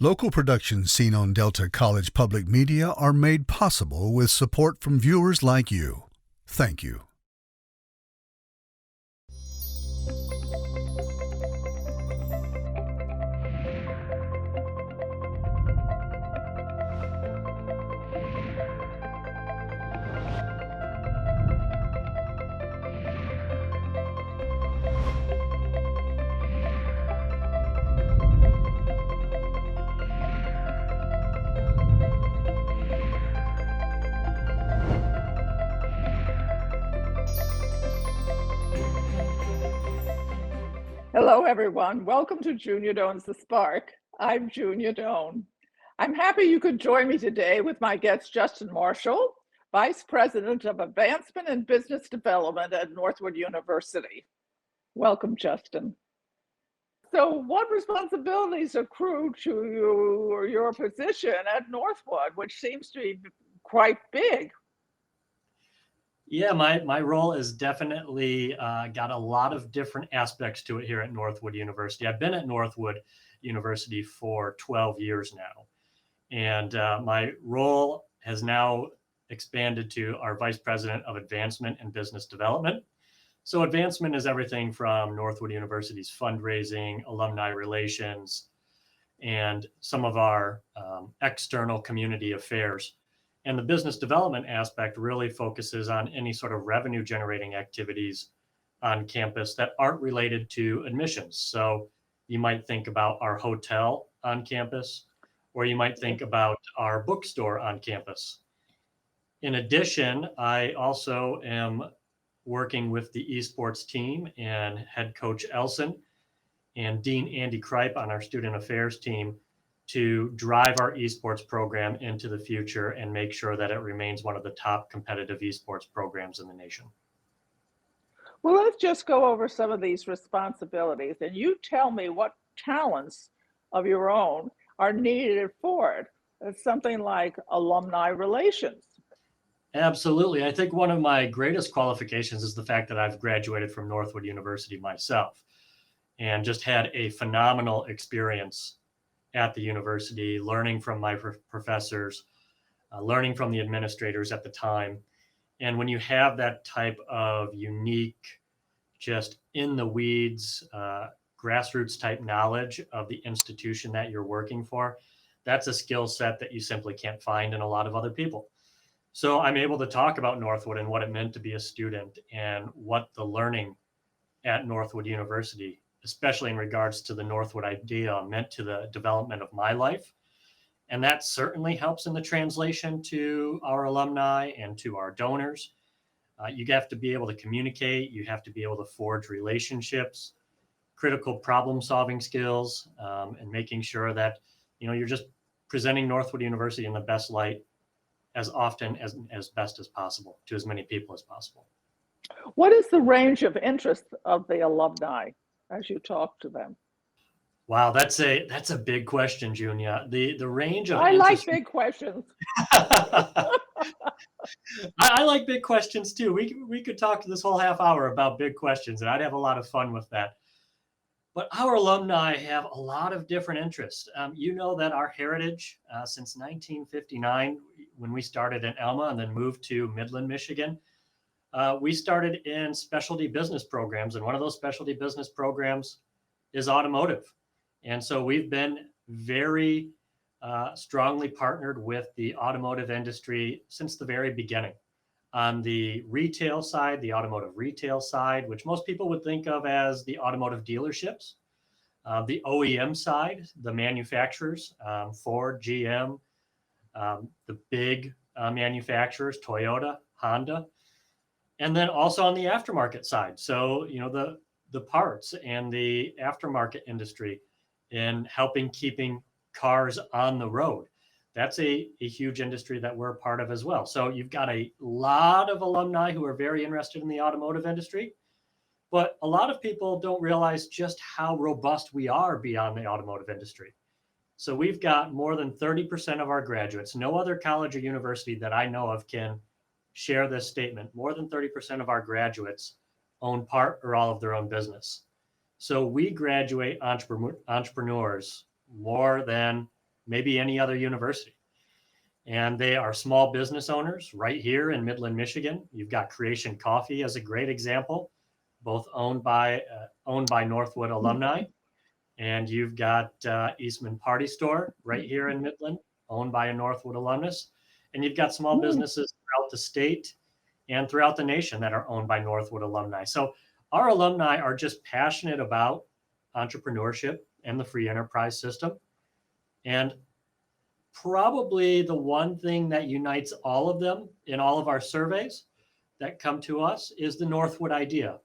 Local productions seen on Delta College Public Media are made possible with support from viewers like you. Thank you. Hello, everyone. Welcome to Junia Doan's The Spark. I'm Junia Doan. I'm happy you could join me today with my guest, Justin Marshall, Vice President of Advancement and Business Development at Northwood University. Welcome, Justin. So what responsibilities accrue to you or your position at Northwood, which seems to be quite big? Yeah, my role is definitely got a lot of different aspects to it here at Northwood University. I've been at Northwood University for 12 years now, and my role has now expanded to our Vice President of Advancement and Business Development. So advancement is everything from Northwood University's fundraising, alumni relations, and some of our external community affairs. And the business development aspect really focuses on any sort of revenue generating activities on campus that aren't related to admissions. So you might think about our hotel on campus, or you might think about our bookstore on campus. In addition, I also am working with the esports team and head coach Elson and Dean Andy Kripe on our student affairs team to drive our esports program into the future and make sure that it remains one of the top competitive esports programs in the nation. Well, let's just go over some of these responsibilities, and you tell me what talents of your own are needed for it. It's something like alumni relations. Absolutely. I think one of my greatest qualifications is the fact that I've graduated from Northwood University myself and just had a phenomenal experience at the university, learning from my professors, learning from the administrators at the time. And when you have that type of unique, just in the weeds, grassroots type knowledge of the institution that you're working for, that's a skill set that you simply can't find in a lot of other people. So I'm able to talk about Northwood and what it meant to be a student and what the learning at Northwood University, especially in regards to the Northwood idea, meant to the development of my life. And that certainly helps in the translation to our alumni and to our donors. You have to be able to communicate. You have to be able to forge relationships, critical problem solving skills, and making sure that, you're just presenting Northwood University in the best light as often as best as possible to as many people as possible. What is the range of interest of the alumni as you talk to them? Wow, that's a big question, Junia. The range of I interest... like big questions. I like big questions too. We could talk this whole half hour about big questions, and I'd have a lot of fun with that. But our alumni have a lot of different interests. You know that our heritage since 1959, when we started in Elma and then moved to Midland, Michigan, we started in specialty business programs, and one of those specialty business programs is automotive. And so we've been very strongly partnered with the automotive industry since the very beginning. On the retail side, the automotive retail side, which most people would think of as the automotive dealerships, the OEM side, the manufacturers, Ford, GM, the big manufacturers, Toyota, Honda, and then also on the aftermarket side. So, the parts and the aftermarket industry in helping keeping cars on the road. That's a huge industry that we're a part of as well. So you've got a lot of alumni who are very interested in the automotive industry, but a lot of people don't realize just how robust we are beyond the automotive industry. So we've got more than 30% of our graduates. No other college or university that I know of can share this statement. More than 30% of our graduates own part or all of their own business. So we graduate entrepreneurs more than maybe any other university. And they are small business owners right here in Midland, Michigan. You've got Creation Coffee as a great example, both owned by Northwood alumni. And you've got Eastman Party Store right here in Midland, owned by a Northwood alumnus. And you've got small businesses throughout the state and throughout the nation that are owned by Northwood alumni. So our alumni are just passionate about entrepreneurship and the free enterprise system. And probably the one thing that unites all of them in all of our surveys that come to us is the Northwood idea,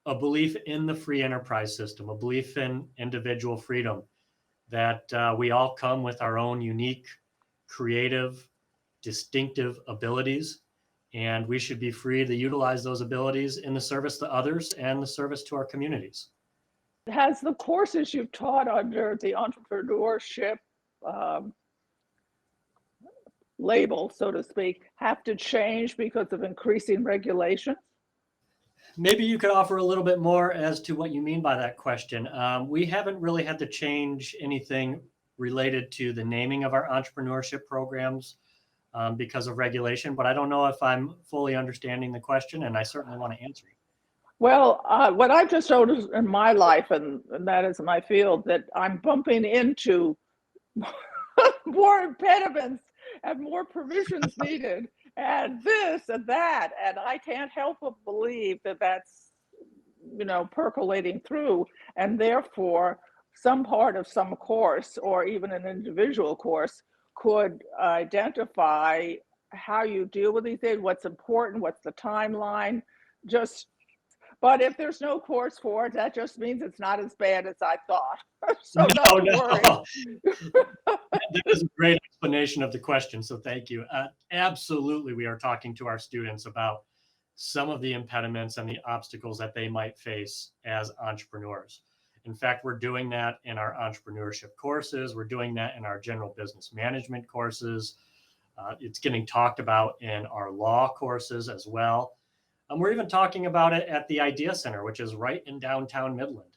a belief in the free enterprise system, a belief in individual freedom, that we all come with our own unique, creative, distinctive abilities, and we should be free to utilize those abilities in the service to others and the service to our communities. Has the courses you've taught under the entrepreneurship label, so to speak, have to change because of increasing regulations? Maybe you could offer a little bit more as to what you mean by that question. We haven't really had to change anything related to the naming of our entrepreneurship programs because of regulation, but I don't know if I'm fully understanding the question, and I certainly want to answer it. Well, what I've just noticed in my life, and that is my field, that I'm bumping into more impediments and more provisions needed, and this and that, and I can't help but believe that that's, percolating through, and therefore some part of some course or even an individual course could identify how you deal with these things, what's important, what's the timeline, but if there's no course for it, that just means it's not as bad as I thought. So don't worry. That is a great explanation of the question, so thank you. Absolutely, we are talking to our students about some of the impediments and the obstacles that they might face as entrepreneurs. In fact, we're doing that in our entrepreneurship courses. We're doing that in our general business management courses. It's getting talked about in our law courses as well. And we're even talking about it at the Idea Center, which is right in downtown Midland.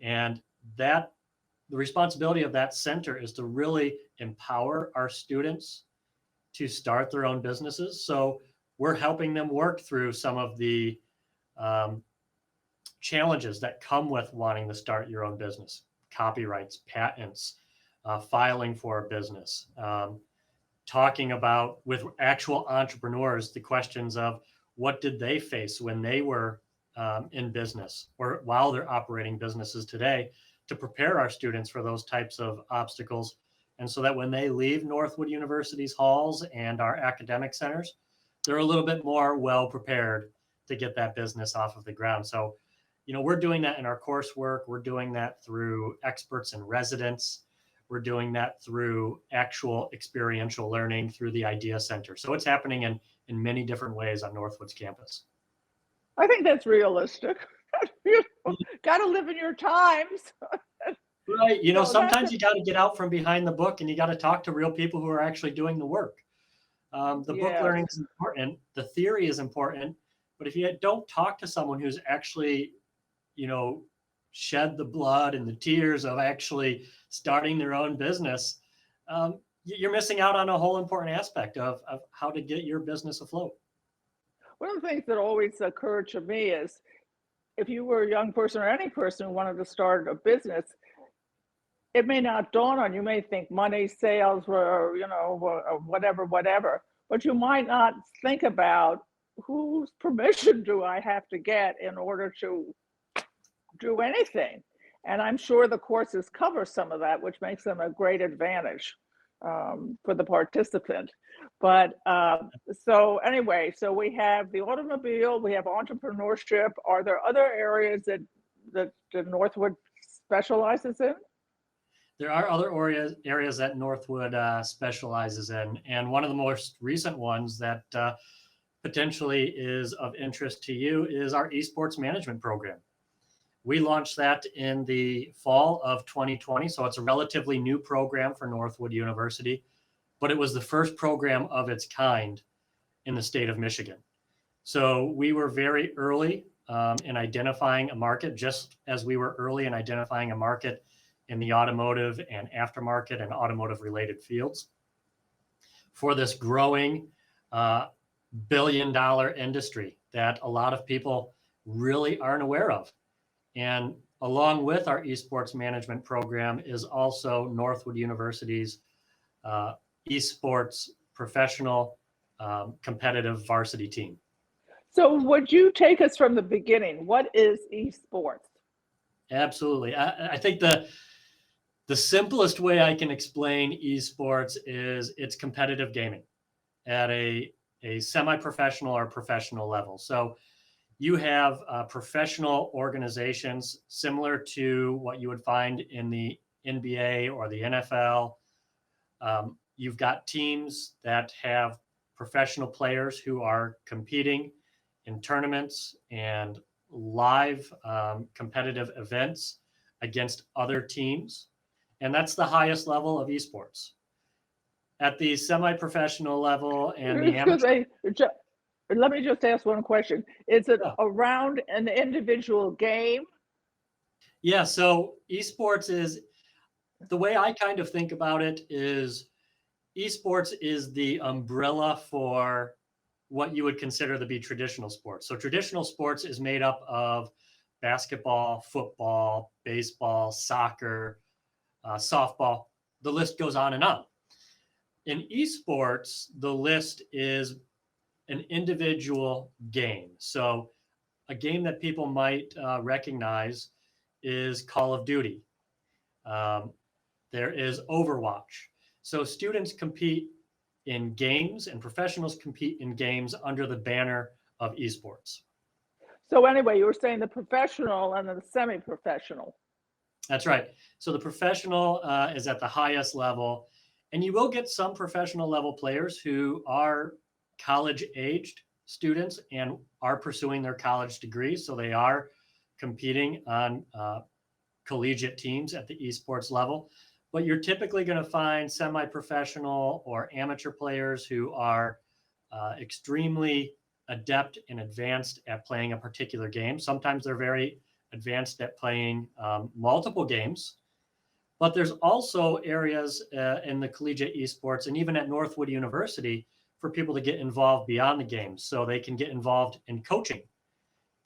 And the responsibility of that center is to really empower our students to start their own businesses. So we're helping them work through some of the challenges that come with wanting to start your own business: copyrights, patents, filing for a business, talking about with actual entrepreneurs the questions of what did they face when they were in business or while they're operating businesses today, to prepare our students for those types of obstacles. And so that when they leave Northwood University's halls and our academic centers, they're a little bit more well prepared to get that business off of the ground. So, we're doing that in our coursework. We're doing that through experts and residents. We're doing that through actual experiential learning through the Idea Center. So it's happening in many different ways on Northwood's campus. I think that's realistic. Got to live in your times. Right. Sometimes you got to get out from behind the book and you got to talk to real people who are actually doing the work. The book learning is important. The theory is important. But if you don't talk to someone who's actually, shed the blood and the tears of actually starting their own business, you're missing out on a whole important aspect of how to get your business afloat. One of the things that always occurred to me is if you were a young person or any person who wanted to start a business, it may not dawn on you. You may think money, sales, or whatever, but you might not think about whose permission do I have to get in order to do anything. And I'm sure the courses cover some of that, which makes them a great advantage for the participant. But so we have the automobile, we have entrepreneurship. Are there other areas that the Northwood specializes in? There are other areas that Northwood specializes in. And one of the most recent ones that potentially is of interest to you is our esports management program. We launched that in the fall of 2020. So it's a relatively new program for Northwood University, but it was the first program of its kind in the state of Michigan. So we were very early in identifying a market, just as we were early in identifying a market in the automotive and aftermarket and automotive related fields for this growing billion-dollar industry that a lot of people really aren't aware of. And along with our esports management program is also Northwood University's esports professional competitive varsity team. So would you take us from the beginning? What is esports? Absolutely. I think the simplest way I can explain esports is it's competitive gaming at a semi-professional or professional level. So you have professional organizations similar to what you would find in the NBA or the NFL. You've got teams that have professional players who are competing in tournaments and live competitive events against other teams. And that's the highest level of esports. At the semi-professional level and the amateur. Let me just ask one question. Is it around an individual game? Yeah, so esports is, the way I kind of think about it is esports is the umbrella for what you would consider to be traditional sports. So traditional sports is made up of basketball, football, baseball, soccer, softball. The list goes on and on. In esports, the list is an individual game. So a game that people might recognize is Call of Duty. There is Overwatch. So students compete in games and professionals compete in games under the banner of esports. So anyway, you were saying the professional and then the semi-professional. That's right. So the professional is at the highest level, and you will get some professional level players who are college aged students and are pursuing their college degrees. So they are competing on collegiate teams at the esports level. But you're typically going to find semi-professional or amateur players who are extremely adept and advanced at playing a particular game. Sometimes they're very advanced at playing multiple games. But there's also areas in the collegiate esports and even at Northwood University for people to get involved beyond the games. So they can get involved in coaching.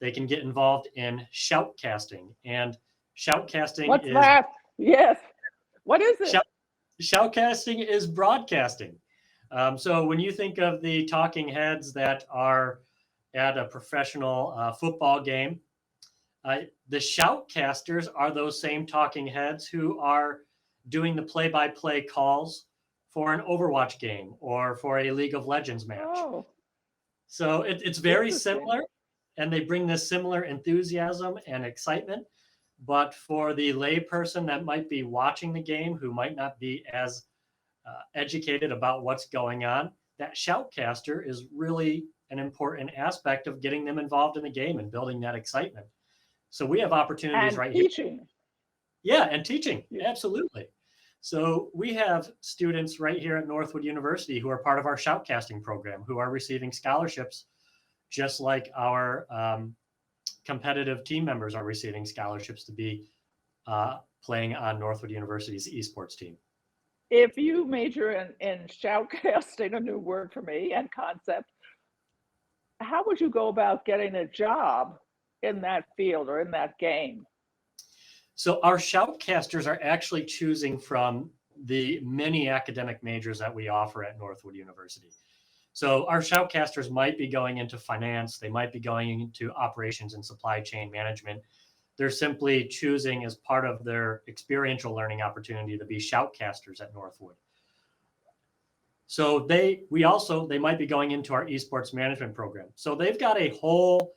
They can get involved in shoutcasting. And shoutcasting What's that? Yes. What is it? Shoutcasting is broadcasting. So when you think of the talking heads that are at a professional football game, the shoutcasters are those same talking heads who are doing the play-by-play calls for an Overwatch game or for a League of Legends match. Oh. So it's very similar, and they bring this similar enthusiasm and excitement. But for the layperson that might be watching the game, who might not be as educated about what's going on, that shoutcaster is really an important aspect of getting them involved in the game and building that excitement. So we have opportunities right here. Teaching. Yeah, and teaching. Absolutely. So we have students right here at Northwood University who are part of our shoutcasting program, who are receiving scholarships, just like our competitive team members are receiving scholarships to be playing on Northwood University's esports team. If you major in shoutcasting, a new word for me, and concept, how would you go about getting a job in that field or in that game? So our shoutcasters are actually choosing from the many academic majors that we offer at Northwood University. So our shoutcasters might be going into finance, they might be going into operations and supply chain management. They're simply choosing as part of their experiential learning opportunity to be shoutcasters at Northwood. So they might be going into our esports management program. So they've got a whole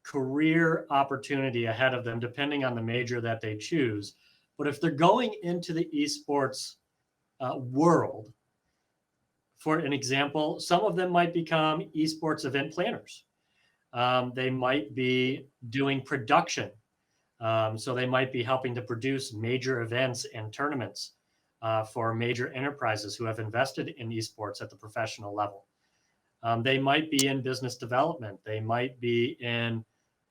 career opportunity ahead of them, depending on the major that they choose. But if they're going into the esports world, for an example, some of them might become esports event planners. They might be doing production. So they might be helping to produce major events and tournaments for major enterprises who have invested in esports at the professional level. They might be in business development. They might be in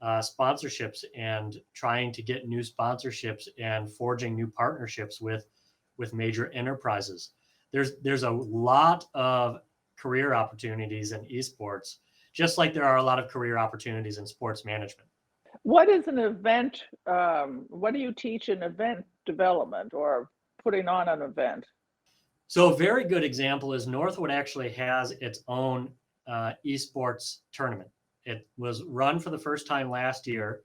sponsorships and trying to get new sponsorships and forging new partnerships with major enterprises. There's a lot of career opportunities in esports, just like there are a lot of career opportunities in sports management. What is an event? What do you teach in event development or putting on an event? So a very good example is Northwood actually has its own esports tournament. It was run for the first time last year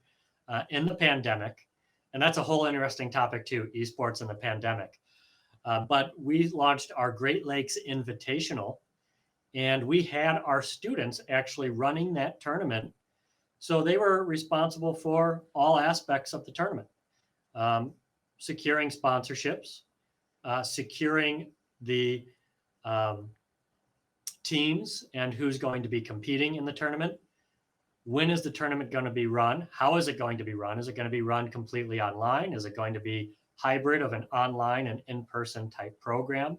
in the pandemic. And that's a whole interesting topic too, esports in the pandemic. But we launched our Great Lakes Invitational, and we had our students actually running that tournament. So they were responsible for all aspects of the tournament, securing sponsorships, securing the teams and who's going to be competing in the tournament. When is the tournament going to be run? How is it going to be run? Is it going to be run completely online? Is it going to be hybrid of an online and in-person type program?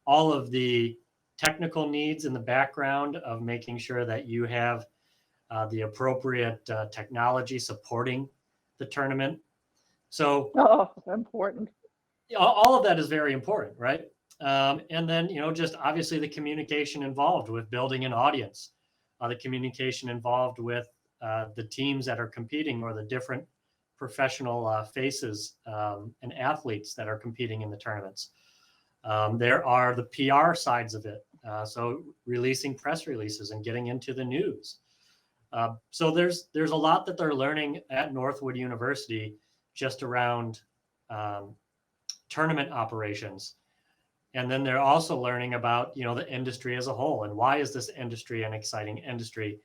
All of the technical needs in the background of making sure that you have the appropriate technology supporting the tournament. So important. All of that is very important, right? And then, just obviously the communication involved with building an audience, the communication involved with the teams that are competing or the different professional faces and athletes that are competing in the tournaments. There are the PR sides of it. So releasing press releases and getting into the news. So there's a lot that they're learning at Northwood University just around tournament operations. And then they're also learning about, the industry as a whole, and why is this industry an exciting industry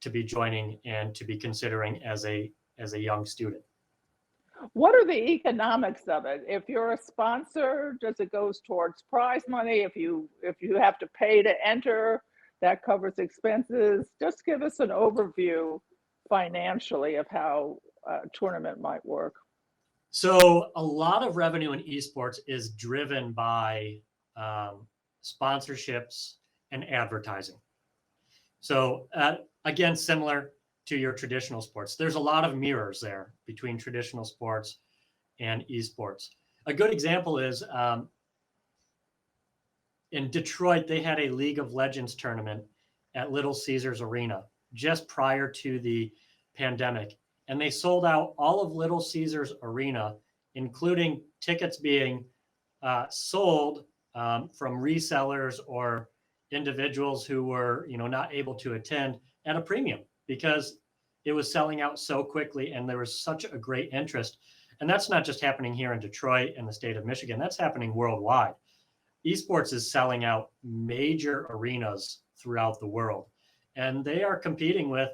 to be joining and to be considering as a young student. What are the economics of it? If you're a sponsor, does it goes towards prize money? If you have to pay to enter, that covers expenses. Just give us an overview financially of how a tournament might work. So a lot of revenue in esports is driven by sponsorships and advertising. So again, similar to your traditional sports, there's a lot of mirrors there between traditional sports and esports. A good example is in Detroit, they had a League of Legends tournament at Little Caesars Arena just prior to the pandemic. And they sold out all of Little Caesars Arena, including tickets being sold from resellers or individuals who were, not able to attend at a premium because it was selling out so quickly and there was such a great interest. And that's not just happening here in Detroit and the state of Michigan, that's happening worldwide. Esports is selling out major arenas throughout the world. And they are competing with,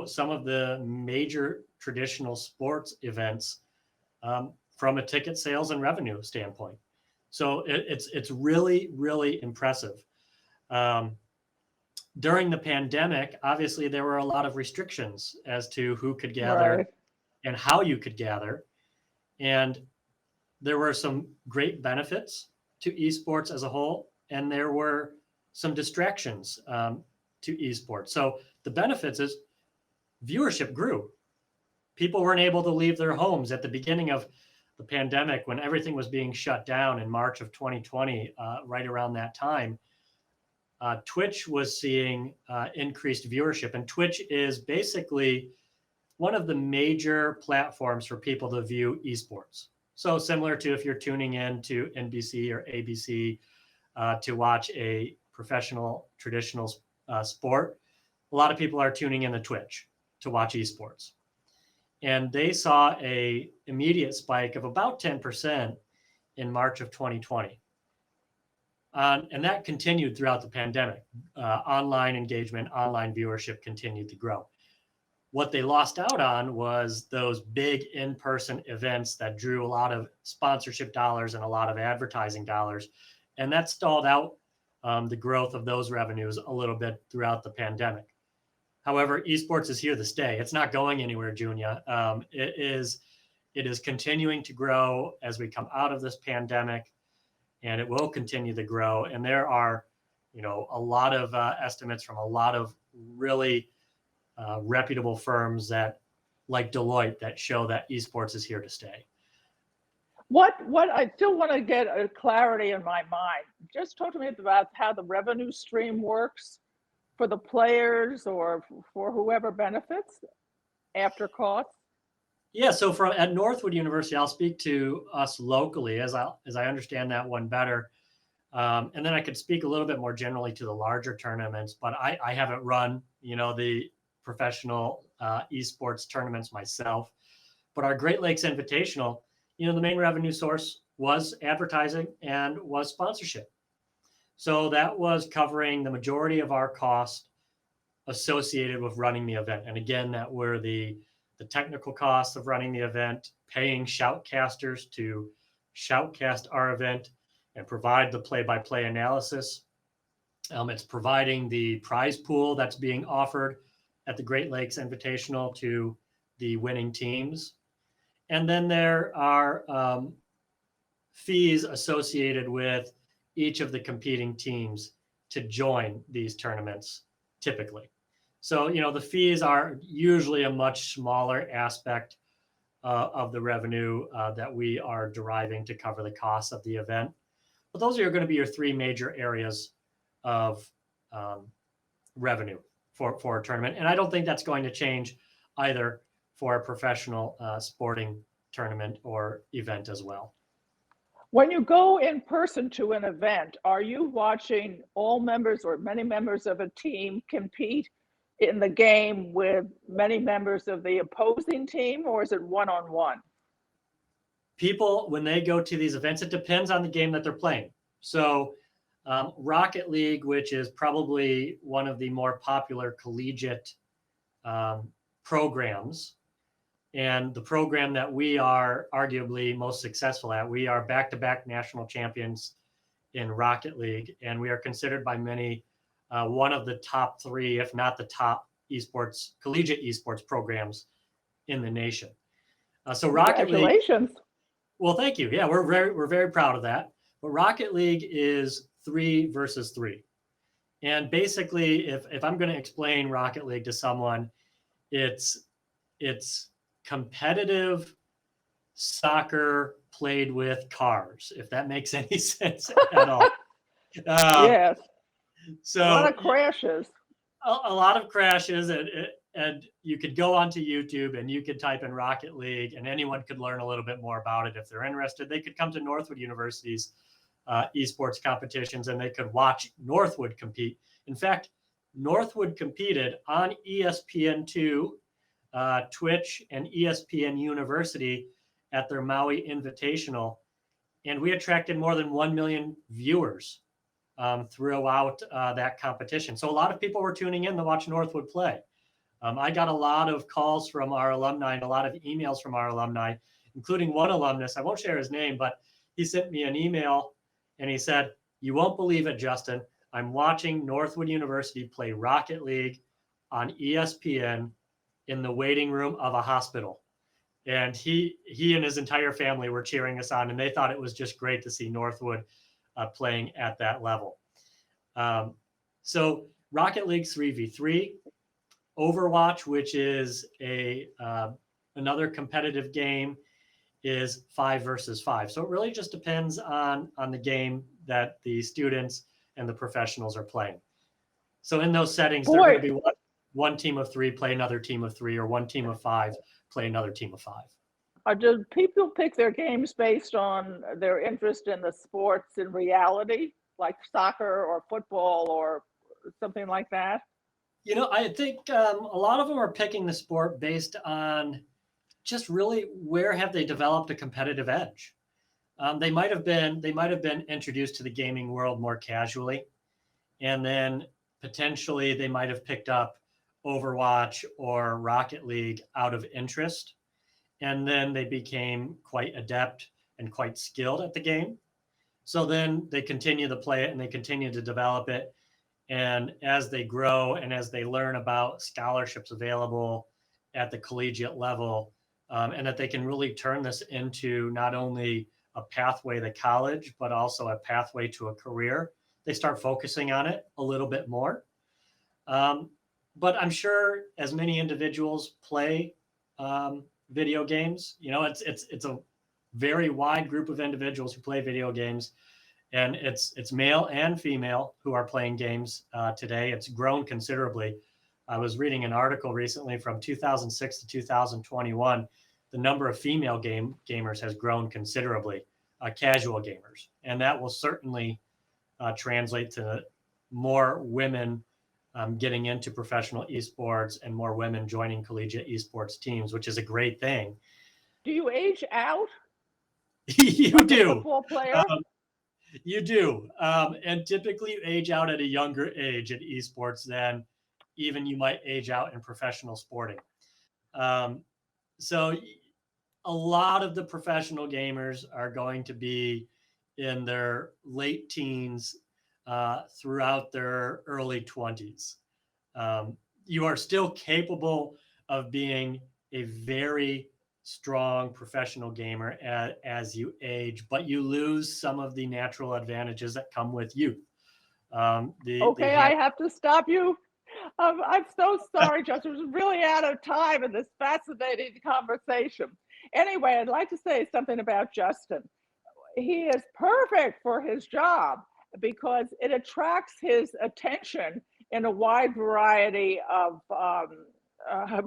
some of the major traditional sports events from a ticket sales and revenue standpoint. So it's really, really impressive. During the pandemic, obviously, there were a lot of restrictions as to who could gather and how you could gather. And there were some great benefits to esports as a whole, and there were some distractions to esports. So the benefits is viewership grew. People weren't able to leave their homes at the beginning of the pandemic when everything was being shut down in March of 2020, right around that time. Twitch was seeing increased viewership, and Twitch is basically one of the major platforms for people to view esports. So similar to if you're tuning in to NBC or ABC to watch a professional traditional sport, a lot of people are tuning in to Twitch to watch esports. And they saw a immediate spike of about 10% in March of 2020. And that continued throughout the pandemic. Online engagement, online viewership continued to grow. What they lost out on was those big in-person events that drew a lot of sponsorship dollars and a lot of advertising dollars. And that stalled out the growth of those revenues a little bit throughout the pandemic. However, esports is here to stay. It's not going anywhere, Junia. It is continuing to grow as we come out of this pandemic, and it will continue to grow. And there are, a lot of estimates from a lot of really reputable firms that, like Deloitte, that show that esports is here to stay. What I still want to get a clarity in my mind. Just talk to me about how the revenue stream works for the players or for whoever benefits after costs. Yeah, so at Northwood University, I'll speak to us locally as I understand that one better. And then I could speak a little bit more generally to the larger tournaments, but I haven't run, the professional esports tournaments myself. But our Great Lakes Invitational, the main revenue source was advertising and was sponsorship. So that was covering the majority of our cost associated with running the event. And again, that were the technical costs of running the event, paying shoutcasters to shoutcast our event and provide the play-by-play analysis. It's providing the prize pool that's being offered at the Great Lakes Invitational to the winning teams. And then there are fees associated with each of the competing teams to join these tournaments, typically. So, the fees are usually a much smaller aspect of the revenue that we are deriving to cover the costs of the event. But those are going to be your three major areas of revenue for a tournament. And I don't think that's going to change either for a professional sporting tournament or event as well. When you go in person to an event, are you watching all members or many members of a team compete in the game with many members of the opposing team, or is it one-on-one? People, when they go to these events, it depends on the game that they're playing. So Rocket League, which is probably one of the more popular collegiate programs, and the program that we are arguably most successful at, we are back-to-back national champions in Rocket League, and we are considered by many one of the top three, if not the top collegiate esports programs in the nation. So Rocket League. Congratulations. Well, thank you. Yeah, we're very proud of that. But Rocket League is 3 versus 3. And basically, if I'm going to explain Rocket League to someone, it's competitive soccer played with cars, if that makes any sense at all. Yes. So a lot of crashes. A lot of crashes, and you could go onto YouTube and you could type in Rocket League, and anyone could learn a little bit more about it if they're interested. They could come to Northwood University's esports competitions, and they could watch Northwood compete. In fact, Northwood competed on ESPN2, Twitch, and ESPN University at their Maui Invitational, and we attracted more than 1 million viewers throughout that competition. So a lot of people were tuning in to watch Northwood play. I got a lot of calls from our alumni and a lot of emails from our alumni, including one alumnus. I won't share his name, but he sent me an email and he said, "You won't believe it, Justin. I'm watching Northwood University play Rocket League on ESPN in the waiting room of a hospital." And he and his entire family were cheering us on, and they thought it was just great to see Northwood playing at that level. So Rocket League 3v3, Overwatch, which is another competitive game, is 5 versus 5. So it really just depends on the game that the students and the professionals are playing. So in those settings, they're going to be one team of 3 play another team of 3, or one team of 5 play another team of 5. Do people pick their games based on their interest in the sports in reality, like soccer or football or something like that? I think a lot of them are picking the sport based on just really where have they developed a competitive edge. They might have been introduced to the gaming world more casually, and then potentially they might have picked up Overwatch or Rocket League out of interest. And then they became quite adept and quite skilled at the game. So then they continue to play it and they continue to develop it. And as they grow and as they learn about scholarships available at the collegiate level, and that they can really turn this into not only a pathway to college, but also a pathway to a career, they start focusing on it a little bit more. but I'm sure as many individuals play video games, it's a very wide group of individuals who play video games, and it's male and female who are playing games today. It's grown considerably. I was reading an article recently from 2006 to 2021. The number of female gamers has grown considerably, casual gamers, and that will certainly translate to more women getting into professional esports and more women joining collegiate esports teams, which is a great thing. Do you age out? You like do. A football player? You do. And typically you age out at a younger age in esports than even you might age out in professional sporting. So a lot of the professional gamers are going to be in their late teens throughout their early 20s. You are still capable of being a very strong professional gamer as you age, but you lose some of the natural advantages that come with youth. I have to stop you. I'm so sorry, Justin. We're really out of time in this fascinating conversation. Anyway, I'd like to say something about Justin. He is perfect for his job because it attracts his attention in a wide variety of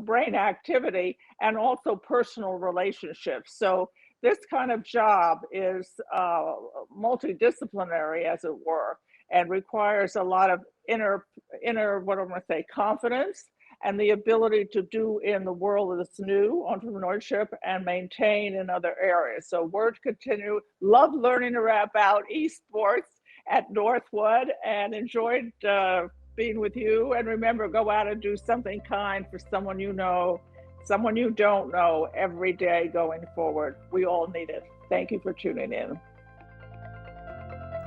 brain activity and also personal relationships. So this kind of job is multidisciplinary, as it were, and requires a lot of inner what I'm going to say, confidence and the ability to do in the world that's new, entrepreneurship, and maintain in other areas. So word continue. Love learning about esports at Northwood and enjoyed being with you. And remember, go out and do something kind for someone you know, someone you don't know every day going forward. We all need it. Thank you for tuning in.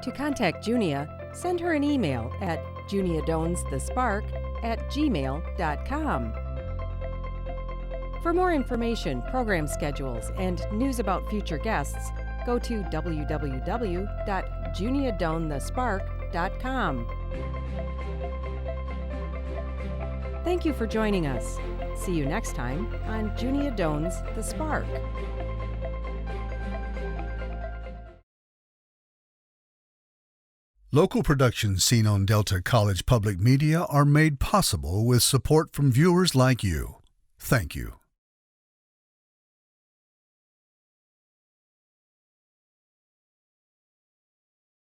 To contact Junia, send her an email at juniadownsthespark@gmail.com. For more information, program schedules, and news about future guests, go to www.juniadownthespark.com. Thank you for joining us. See you next time on Junia Doan's The Spark. Local productions seen on Delta College Public Media are made possible with support from viewers like you. Thank you.